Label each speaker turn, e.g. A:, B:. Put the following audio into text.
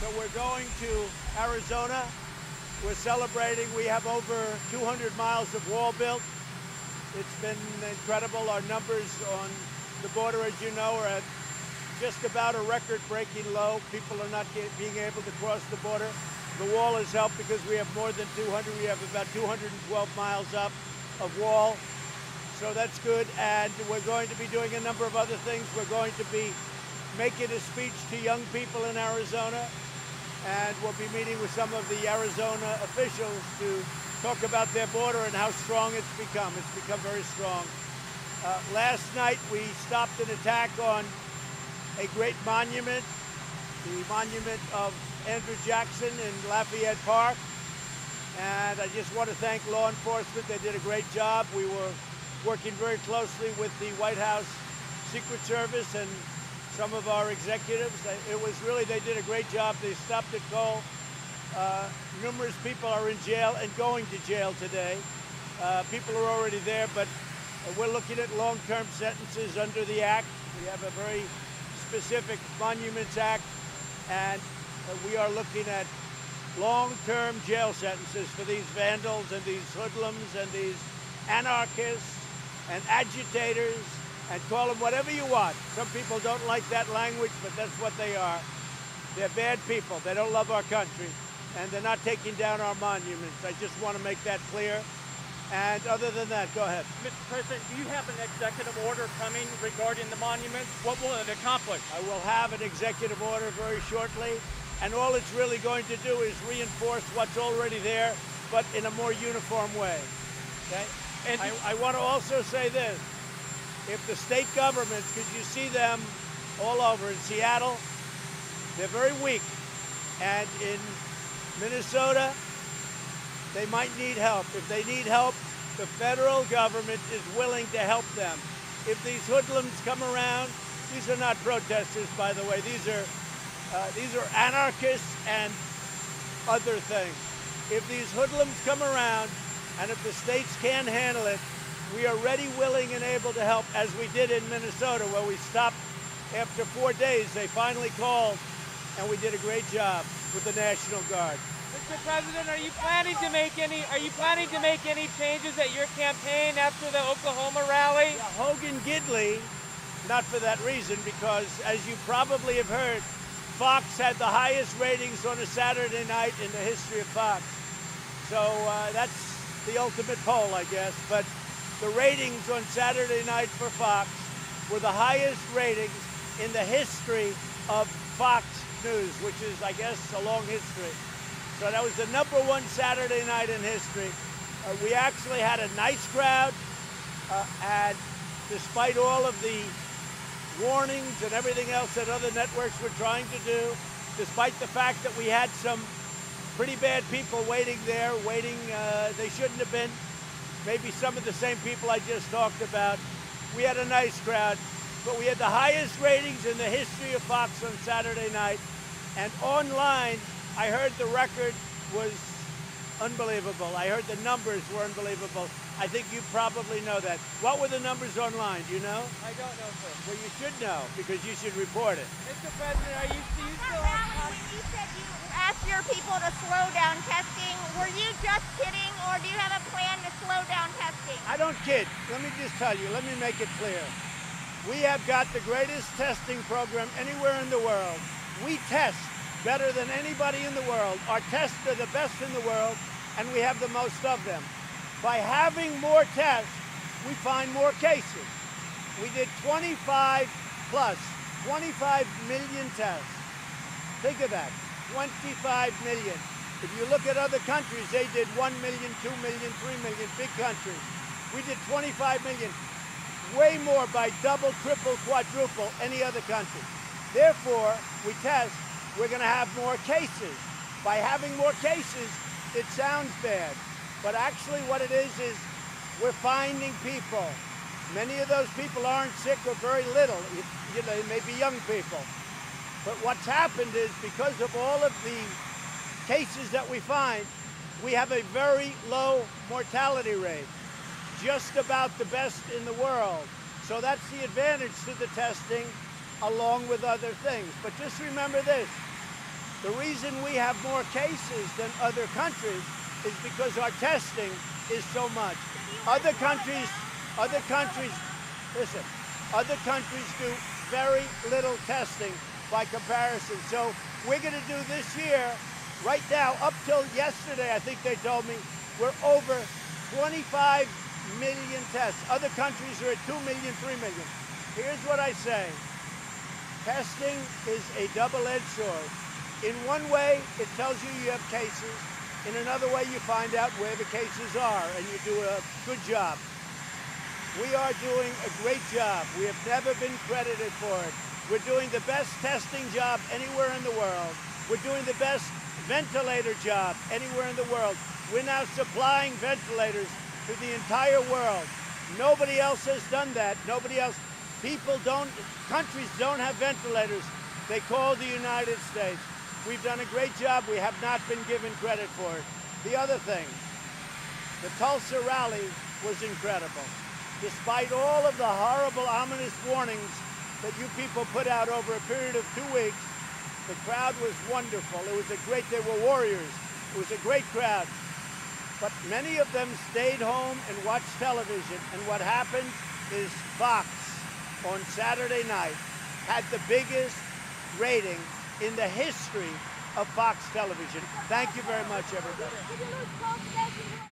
A: So we're going to Arizona. We're celebrating. We have over 200 miles of wall built. It's been incredible. Our numbers on the border, as you know, are at just about a record-breaking low. People are not being able to cross the border. The wall has helped because we have more than 200. We have about 212 miles up of wall. So that's good. And we're going to be doing a number of other things. We're going to be making a speech to young people in Arizona. And we'll be meeting with some of the Arizona officials to talk about their border and how strong it's become. It's become very strong. Last night, we stopped an attack on a great monument, the monument of Andrew Jackson in Lafayette Park. And I just want to thank law enforcement. They did a great job. We were working very closely with the White House Secret Service and some of our executives. It was really, they did a great job. They stopped it cold. Numerous people are in jail and going to jail today. People are already there, but we're looking at long-term sentences under the Act. We have a very specific Monuments Act, and we are looking at long-term jail sentences for these vandals and these hoodlums and these anarchists and agitators, and call them whatever you want. Some people don't like that language, but that's what they are. They're bad people. They don't love our country, and they're not taking down our monuments. I just want to make that clear. And other than that, go ahead.
B: Mr. President, do you have an executive order coming regarding the monuments? What will it accomplish?
A: I will have an executive order very shortly, and all it's really going to do is reinforce what's already there, but in a more uniform way. Okay? And I want to also say this. If the state governments, because you see them all over in Seattle, they're very weak. And in Minnesota, they might need help. If they need help, the federal government is willing to help them. If these hoodlums come around, these are not protesters, by the way. These are anarchists and other things. If these hoodlums come around, and if the states can't handle it, we are ready, willing, and able to help, as we did in Minnesota, where we stopped after 4 days. They finally called, and we did a great job with the National Guard.
C: Mr. President, are you planning to make any changes at your campaign after the Oklahoma rally?
A: Yeah, Hogan Gidley, not for that reason, because as you probably have heard, Fox had the highest ratings on a Saturday night in the history of Fox. So that's the ultimate poll, I guess. But the ratings on Saturday night for Fox were the highest ratings in the history of Fox News, which is, I guess, a long history. So that was the #1 Saturday night in history. We actually had a nice crowd, and despite all of the warnings and everything else that other networks were trying to do, despite the fact that we had some pretty bad people waiting there, they shouldn't have been, maybe some of the same people I just talked about. We had a nice crowd, but we had the highest ratings in the history of Fox on Saturday night. And online, I heard the record was unbelievable. I heard the numbers were unbelievable. I think you probably know that. What were the numbers online? Do you know?
C: I don't know, sir.
A: Well, you should know, because you should report it.
C: Mr. President, do you still have...
D: When you said you asked your people to slow down testing, were you just kidding, or do you have a plan to slow down testing?
A: I don't kid. Let me just tell you. Let me make it clear. We have got the greatest testing program anywhere in the world. We test better than anybody in the world. Our tests are the best in the world, and we have the most of them. By having more tests, we find more cases. We did 25 million tests. Think of that, 25 million. If you look at other countries, they did 1 million, 2 million, 3 million, big countries. We did 25 million, way more by double, triple, quadruple any other country. Therefore, we test, we're gonna have more cases. By having more cases, it sounds bad, but actually what it is we're finding people. Many of those people aren't sick or very little. You know, they may be young people. But what's happened is, because of all of the cases that we find, we have a very low mortality rate, just about the best in the world. So that's the advantage to the testing, along with other things. But just remember this, The reason we have more cases than other countries is because our testing is so much. Other countries, listen, other countries do very little testing by comparison. So we're going to do this year, right now, up till yesterday, I think they told me, we're over 25 million tests. Other countries are at 2 million, 3 million. Here's what I say. Testing is a double-edged sword. In one way, it tells you you have cases. In another way, you find out where the cases are, and you do a good job. We are doing a great job. We have never been credited for it. We're doing the best testing job anywhere in the world. We're doing the best ventilator job anywhere in the world. We're now supplying ventilators to the entire world. Nobody else has done that. Nobody else. Countries don't have ventilators. They call the United States. We've done a great job. We have not been given credit for it. The other thing, the Tulsa rally was incredible. Despite all of the horrible, ominous warnings that you people put out over a period of 2 weeks, the crowd was wonderful. They were warriors. It was a great crowd. But many of them stayed home and watched television. And what happened is Fox on Saturday night had the biggest rating in the history of Fox television. Thank you very much, everybody.